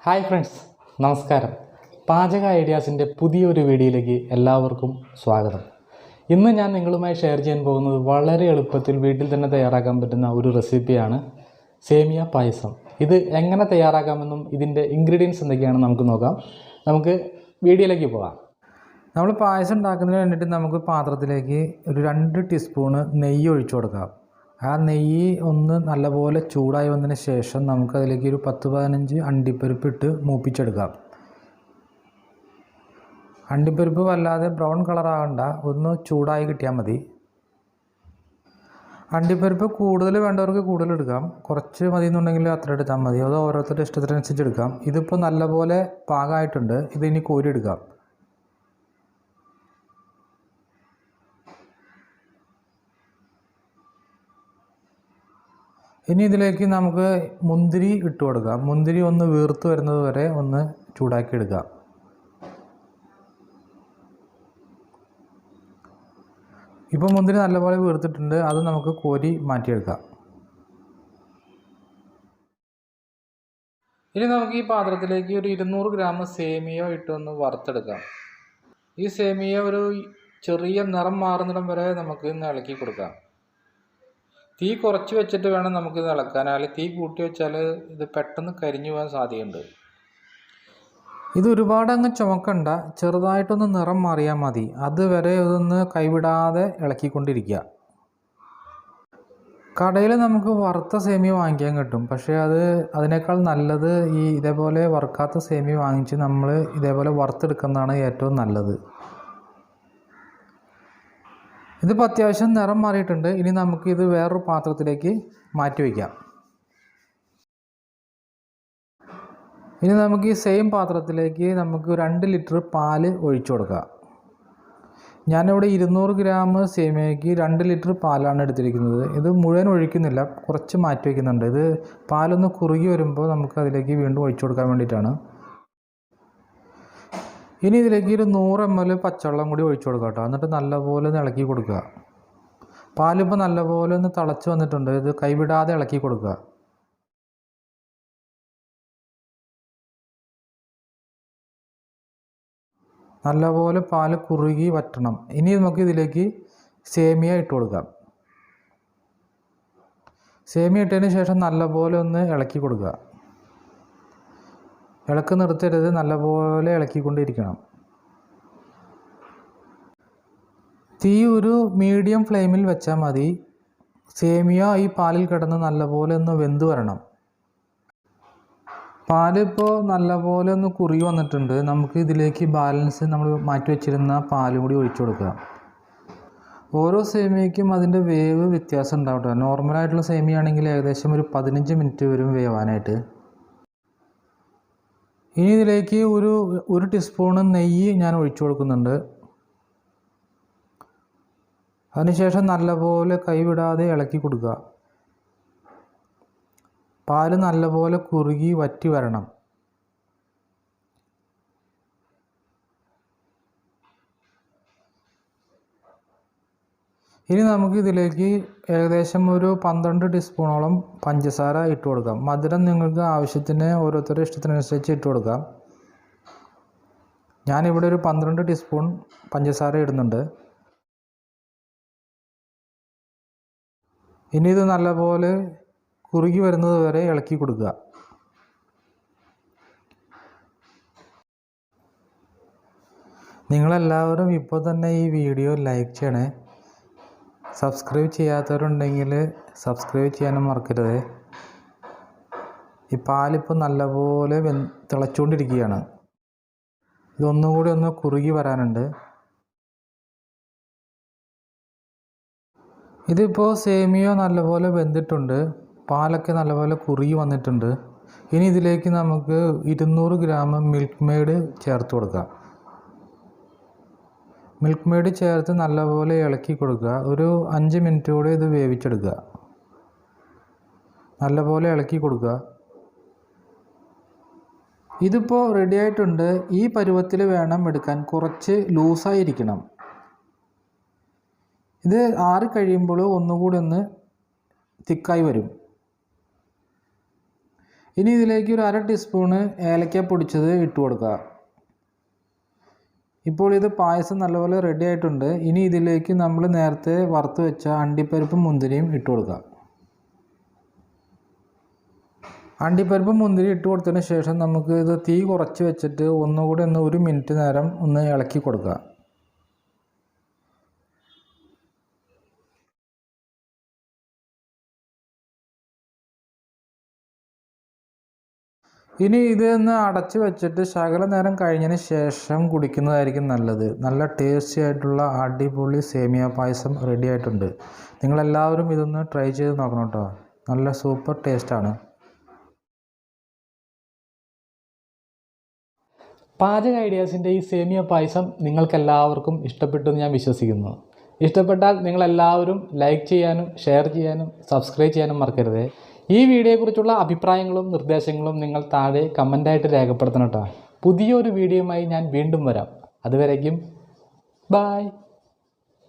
Hi friends, നമസ്കാരം. പാചക ഐഡിയാസിൻ്റെ പുതിയൊരു വീഡിയോയിലേക്ക് എല്ലാവർക്കും സ്വാഗതം. ഇന്ന് ഞാൻ നിങ്ങളുമായി ഷെയർ ചെയ്യാൻ പോകുന്നത് വളരെ എളുപ്പത്തിൽ വീട്ടിൽ തന്നെ തയ്യാറാക്കാൻ പറ്റുന്ന ഒരു റെസിപ്പിയാണ് സേമിയ പായസം. ഇത് എങ്ങനെ തയ്യാറാക്കാമെന്നും ഇതിൻ്റെ ഇൻഗ്രീഡിയൻസ് എന്തൊക്കെയാണെന്ന് നമുക്ക് നോക്കാം. നമുക്ക് വീഡിയോയിലേക്ക് പോകാം. നമ്മൾ പായസം ഉണ്ടാക്കുന്നതിന് വേണ്ടിയിട്ട് നമുക്ക് പാത്രത്തിലേക്ക് ഒരു 2 ടീസ്പൂണ് നെയ്യ് ഒഴിച്ചു കൊടുക്കാം. ആ നെയ്യ് ഒന്ന് നല്ലപോലെ ചൂടായി വന്നതിന് ശേഷം നമുക്കതിലേക്ക് ഒരു 10-15 അണ്ടിപ്പരിപ്പ് ഇട്ട് മൂപ്പിച്ചെടുക്കാം. അണ്ടിപ്പരിപ്പ് വല്ലാതെ ബ്രൗൺ കളറാകണ്ട, ഒന്ന് ചൂടായി കിട്ടിയാൽ മതി. അണ്ടിപ്പരിപ്പ് കൂടുതൽ വേണ്ടവർക്ക് കൂടുതൽ എടുക്കാം, കുറച്ച് മതി എന്നുണ്ടെങ്കിൽ അത്ര എടുത്താൽ മതി. അത് ഓരോരുത്തരുടെ ഇഷ്ടത്തിനനുസരിച്ച് എടുക്കാം. ഇതിപ്പോൾ നല്ലപോലെ പാകമായിട്ടുണ്ട്. ഇതിനി കോരിയെടുക്കാം. ഇനി ഇതിലേക്ക് നമുക്ക് മുന്തിരി ഇട്ട് കൊടുക്കാം. മുന്തിരി ഒന്ന് വീർത്ത് വരുന്നത് വരെ ഒന്ന് ചൂടാക്കി എടുക്കാം. ഇപ്പോൾ മുന്തിരി നല്ലപോലെ വീർത്തിട്ടുണ്ട്, അത് നമുക്ക് കോരി മാറ്റിയെടുക്കാം. ഇനി നമുക്ക് ഈ പാത്രത്തിലേക്ക് ഒരു 200 ഗ്രാം സേമിയ ഇട്ടൊന്ന് വറുത്തെടുക്കാം. ഈ സേമിയ ഒരു ചെറിയ നിറം മാറുന്നിടം വരെ നമുക്ക് ഇന്ന് ഇളക്കി കൊടുക്കാം. തീ കുറച്ച് വെച്ചിട്ട് വേണം നമുക്കിത് ഇളക്കാൻ, അല്ലെങ്കിൽ തീ കൂട്ടി വെച്ചാൽ ഇത് പെട്ടെന്ന് കരിഞ്ഞു പോകാൻ സാധ്യതയുണ്ട്. ഇത് ഒരുപാട് അങ്ങ് ചുമക്കണ്ട, ചെറുതായിട്ടൊന്ന് നിറം മാറിയാൽ മതി. അതുവരെ ഇതൊന്ന് കൈവിടാതെ ഇളക്കിക്കൊണ്ടിരിക്കുക. കടയിൽ നമുക്ക് വറുത്ത സേമിയ വാങ്ങിക്കാൻ കിട്ടും, പക്ഷേ അതിനേക്കാൾ നല്ലത് ഇതേപോലെ വറുക്കാത്ത സേമിയ വാങ്ങിച്ച് നമ്മൾ ഇതേപോലെ വറുത്തെടുക്കുന്നതാണ് ഏറ്റവും നല്ലത്. ഇതിപ്പോൾ അത്യാവശ്യം നിറം മാറിയിട്ടുണ്ട്. ഇനി നമുക്കിത് വേറൊരു പാത്രത്തിലേക്ക് മാറ്റി വയ്ക്കാം. ഇനി നമുക്ക് ഈ സെയിം പാത്രത്തിലേക്ക് നമുക്ക് 2 ലിറ്റർ പാല് ഒഴിച്ചു കൊടുക്കാം. ഞാനിവിടെ 200 ഗ്രാം സേമിയയ്ക്ക് 2 ലിറ്റർ പാലാണ് എടുത്തിരിക്കുന്നത്. ഇത് മുഴുവൻ ഒഴിക്കുന്നില്ല, കുറച്ച് മാറ്റി വയ്ക്കുന്നുണ്ട്. ഇത് പാലൊന്ന് കുറുകി വരുമ്പോൾ നമുക്ക് അതിലേക്ക് വീണ്ടും ഒഴിച്ചു കൊടുക്കാൻ വേണ്ടിയിട്ടാണ്. ഇനി ഇതിലേക്ക് ഒരു 100 ml പച്ചവെള്ളം കൂടി ഒഴിച്ചു കൊടുക്കാം കേട്ടോ. എന്നിട്ട് നല്ലപോലെ ഒന്ന് ഇളക്കി കൊടുക്കുക. പാലിപ്പോൾ നല്ലപോലെ ഒന്ന് തിളച്ച് വന്നിട്ടുണ്ട്. ഇത് കൈവിടാതെ ഇളക്കി കൊടുക്കുക. നല്ലപോലെ പാല് കുറുകി വറ്റണം. ഇനി നമുക്ക് ഇതിലേക്ക് സേമിയ ഇട്ട് കൊടുക്കാം. സേമിയ ഇട്ടതിന് ശേഷം നല്ലപോലെ ഒന്ന് ഇളക്കി കൊടുക്കുക. ഇളക്ക് നിർത്തരുത്, നല്ലപോലെ ഇളക്കിക്കൊണ്ടിരിക്കണം. തീ ഒരു മീഡിയം ഫ്ലെയിമിൽ വെച്ചാൽ മതി. സേമിയ ഈ പാലിൽ കിടന്ന് നല്ലപോലെ ഒന്ന് വെന്ത് വരണം. പാലിപ്പോൾ നല്ലപോലെ ഒന്ന് കുറുകി വന്നിട്ടുണ്ട്. നമുക്ക് ഇതിലേക്ക് ബാലൻസ് നമ്മൾ മാറ്റി വെച്ചിരുന്ന പാലും കൂടി ഒഴിച്ചു കൊടുക്കുക. ഓരോ സേമിയയ്ക്കും അതിൻ്റെ വേവ് വ്യത്യാസം ഉണ്ടാവട്ടെ. നോർമലായിട്ടുള്ള സേമിയ ആണെങ്കിൽ ഏകദേശം ഒരു 15 മിനിറ്റ് വരും വേവാനായിട്ട്. ഇനി ഇതിലേക്ക് ഒരു ടീസ്പൂണ് നെയ്യ് ഞാൻ ഒഴിച്ചു കൊടുക്കുന്നുണ്ട്. അതിനുശേഷം നല്ലപോലെ കൈവിടാതെ ഇളക്കി കൊടുക്കുക. പാല് നല്ലപോലെ കുറുകി വറ്റി വരണം. ഇനി നമുക്ക് ഇതിലേക്ക് ഏകദേശം ഒരു 12 ടീസ്പൂണോളം പഞ്ചസാര ഇട്ട് കൊടുക്കാം. മധുരം നിങ്ങൾക്ക് ആവശ്യത്തിന് ഓരോരുത്തരുടെ ഇഷ്ടത്തിനനുസരിച്ച് ഇട്ട് കൊടുക്കാം. ഞാനിവിടെ ഒരു 12 ടീസ്പൂൺ പഞ്ചസാര ഇടുന്നുണ്ട്. ഇനി ഇത് നല്ലപോലെ കുറുകി വരുന്നത് വരെ ഇളക്കി കൊടുക്കുക. നിങ്ങളെല്ലാവരും ഇപ്പോൾ തന്നെ ഈ വീഡിയോ ലൈക്ക് ചെയ്യണേ. സബ്സ്ക്രൈബ് ചെയ്യാത്തവരുണ്ടെങ്കിൽ സബ്സ്ക്രൈബ് ചെയ്യാനും മറക്കരുത്. ഈ പാലിപ്പോൾ നല്ലപോലെ തിളച്ചുകൊണ്ടിരിക്കുകയാണ്. ഇതൊന്നും കൂടി ഒന്ന് കുറുകി വരാനുണ്ട്. ഇതിപ്പോൾ സേമിയ നല്ലപോലെ വെന്തിട്ടുണ്ട്, പാലൊക്കെ നല്ലപോലെ കുറുകി വന്നിട്ടുണ്ട്. ഇനി ഇതിലേക്ക് നമുക്ക് 200 ഗ്രാം മിൽക്ക്മെയ്ഡ് ചേർത്ത് കൊടുക്കാം. മിൽക്ക്മെയ്ഡ് ചേർത്ത് നല്ലപോലെ ഇളക്കി കൊടുക്കുക. ഒരു 5 മിനിറ്റ് കൂടി ഇത് വേവിച്ചെടുക്കുക. നല്ലപോലെ ഇളക്കി കൊടുക്കുക. ഇതിപ്പോൾ റെഡി ആയിട്ടുണ്ട്. ഈ പരുവത്തിൽ വേണം എടുക്കാൻ, കുറച്ച് ലൂസായിരിക്കണം. ഇത് ആറി കഴിയുമ്പോൾ ഒന്നുകൂടി ഒന്ന് തിക്കായി വരും. ഇനി ഇതിലേക്ക് ഒരു 1/2 ടീസ്പൂണ് ഏലക്ക പൊടിച്ചത് ഇട്ട് കൊടുക്കുക. ഇപ്പോൾ ഇത് പായസം നല്ലപോലെ റെഡി ആയിട്ടുണ്ട്. ഇനി ഇതിലേക്ക് നമ്മൾ നേരത്തെ വറുത്ത് വെച്ച അണ്ടിപ്പരിപ്പും മുന്തിരിയും ഇട്ട് കൊടുക്കുക. അണ്ടിപ്പരിപ്പും മുന്തിരി ഇട്ട് കൊടുത്തതിന് ശേഷം നമുക്ക് ഇത് തീ കുറച്ച് വെച്ചിട്ട് ഒന്നുകൂടി 1 മിനിറ്റ് നേരം ഒന്ന് ഇളക്കി കൊടുക്കുക. ഇനി ഇതൊന്ന് അടച്ച് വെച്ചിട്ട് ശകല നേരം കഴിഞ്ഞതിന് ശേഷം കുടിക്കുന്നതായിരിക്കും നല്ലത്. നല്ല ടേസ്റ്റി ആയിട്ടുള്ള അടിപൊളി സേമിയ പായസം റെഡി ആയിട്ടുണ്ട്. നിങ്ങളെല്ലാവരും ഇതൊന്ന് ട്രൈ ചെയ്ത് നോക്കണം കേട്ടോ. നല്ല സൂപ്പർ ടേസ്റ്റാണ്. പാചക ഐഡിയാസിൻ്റെ ഈ സേമിയ പായസം നിങ്ങൾക്കെല്ലാവർക്കും ഇഷ്ടപ്പെട്ടു എന്ന് ഞാൻ വിശ്വസിക്കുന്നു. ഇഷ്ടപ്പെട്ടാൽ നിങ്ങളെല്ലാവരും ലൈക്ക് ചെയ്യാനും ഷെയർ ചെയ്യാനും സബ്സ്ക്രൈബ് ചെയ്യാനും മറക്കരുത്. ഈ വീഡിയോയെക്കുറിച്ചുള്ള അഭിപ്രായങ്ങളും നിർദ്ദേശങ്ങളും നിങ്ങൾ താഴെ കമൻ്റായിട്ട് രേഖപ്പെടുത്തണം കേട്ടോ. പുതിയൊരു വീഡിയോയുമായി ഞാൻ വീണ്ടും വരാം. അതുവരേക്കും ബൈ.